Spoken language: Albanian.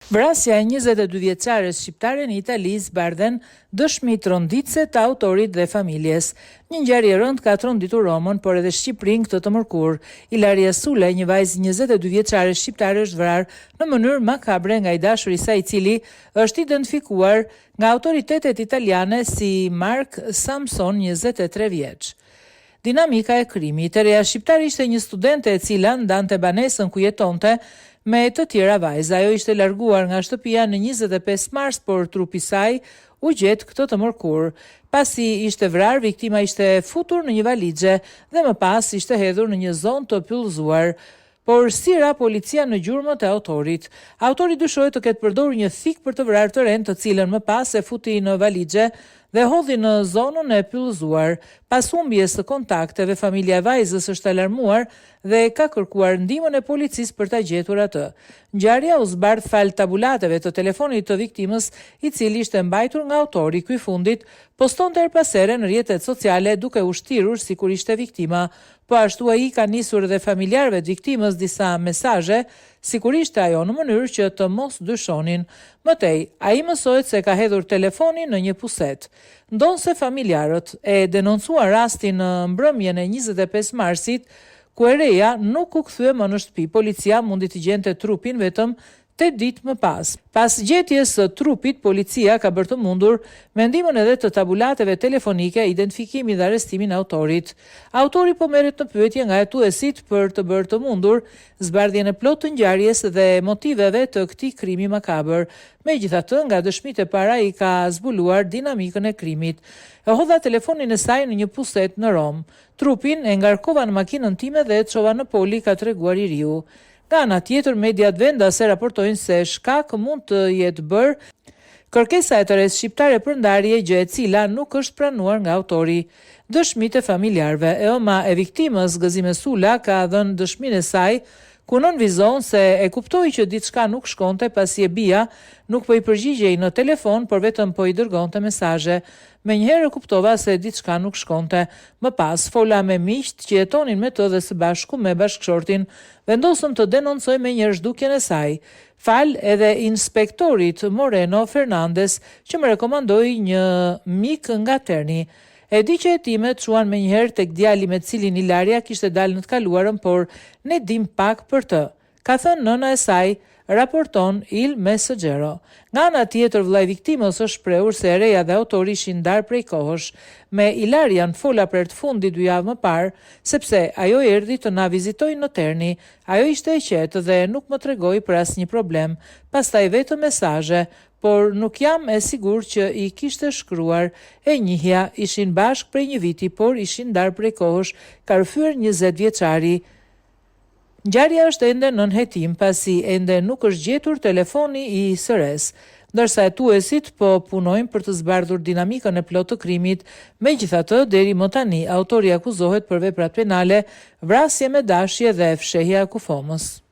Vrasja e 22 vjeçares shqiptare në Itali zbardhen dëshmi tronditëse të autorit dhe familjes. Një ngjarje e rëndë ka tronditur Romën, por edhe Shqipërinë këtë të mërkur. Ilaria Sule, një vajzë 22 vjeçare shqiptare, është vrarë në mënyrë makabre nga i dashuri i saj, i cili është identifikuar nga autoritetet italiane si Mark Samson, 23 vjeç. Dinamika e krimit. E reja shqiptare ishte një studente e cila ndante banesën ku jetonte me të tjera vajza. Ajo ishte larguar nga shtëpia në 25 mars, por trupi i saj u gjet këtë të mërkur. Pasi ishte vrarë, viktima ishte futur në një valixhe dhe më pas ishte hedhur në një zonë të pyllëzuar. Por si ra policia në gjurmët e autorit? Autori dyshohet të ketë përdorur një thik për të vrarë të ren, të cilën më pas e futi në valixhe dhe hodhi në zonën e pyllëzuar. Pas humbjes së kontakteve, familja e vajzës është alarmuar dhe ka kërkuar ndihmën e policisë për ta gjetur atë. Ngjarja u zbardh fal tabulateve të telefonit të viktimës, i cili ishte mbajtur nga autori. Ky fundit postonte erpasere në rrjetet sociale duke u shtirur sikur ishte viktima. Po ashtu ai ka nisur edhe familjarëve të viktimës disa mesazhe, sigurisht ajo në mënyrë që të mos dyshonin. Mëtej, ai mësohet se ka hedhur telefonin në një puset. Ndonse familjarët e denoncuan rastin në mbrëmjen e 25 marsit, ku e reja nuk u kthye më në shtëpi. Policia mundi të gjente trupin vetëm 8 ditë më pas. Pas gjetjes së trupit, policia ka bërë të mundur me ndihmën edhe të tabulateve telefonike identifikimin dhe arrestimin e autorit. Autori po merret në pyetje nga hetuesit për të bërë të mundur zbardhjen e plotë të ngjarjes dhe motiveve të këtij krimi makabër. Megjithatë, nga dëshmitë e para i ka zbuluar dinamikën e krimit. E hodha telefonin e saj në një puset në Rom. Trupin e ngarkova në makinën time dhe e çova në poli, ka treguar i riu. Nga ana tjetër, mediat vendase raportojnë se shkak mund të jetë bërë kërkesa e tërës shqiptare për ndarje, gjë e cila nuk është pranuar nga autori. Dëshmitë e familjarëve. Ema e viktimës, Gëzime Sula, ka dhënë dëshminë e saj, ku nënvizon se e kuptoi që diçka nuk shkonte pasi e bija nuk po i përgjigjej në telefon, por vetëm po i dërgonte mesazhe. Menjëherë kuptova se diçka nuk shkonte. Më pas fola me miqt që jetonin me të dhe së bashku me bashkëshortin. Vendosëm të denoncoj menjëherë zhdukjen e saj. Fal edhe inspektorit Moreno Fernandez që më rekomandoi një mik nga Terni. E di që hetimet çuan menjëherë tek djali me cilin Ilaria kishte dalë në të kaluarën, por ne dim pak për të, ka thënë nëna e saj, raporton Il Messaggero. Nga ana tjetër, vllai i viktimës është shprehur se e reja dhe autori ishin ndarë prej kohësh. Me Ilarian fola për të fundit 2 javë më parë, sepse ajo erdhi të na vizitojë në Terni. Ajo ishte e qetë dhe nuk më tregoi për asnjë problem. Pastaj vetëm mesazhe, por nuk jam e sigurt që i kishte shkruar. E njihja, ishin bashkë prej një viti, por ishin ndarë prej kohësh, ka rrëfyer 20 vjeçari. Ngjarja është ende nën hetim, pasi ende nuk është gjetur telefoni i SRS, ndërsa hetuesit po punojnë për të zbardhur dinamikën e plotë të krimit. Megjithatë, deri më tani, autori akuzohet për veprat penale, vrasje me dashje dhe fshehje e akufomës.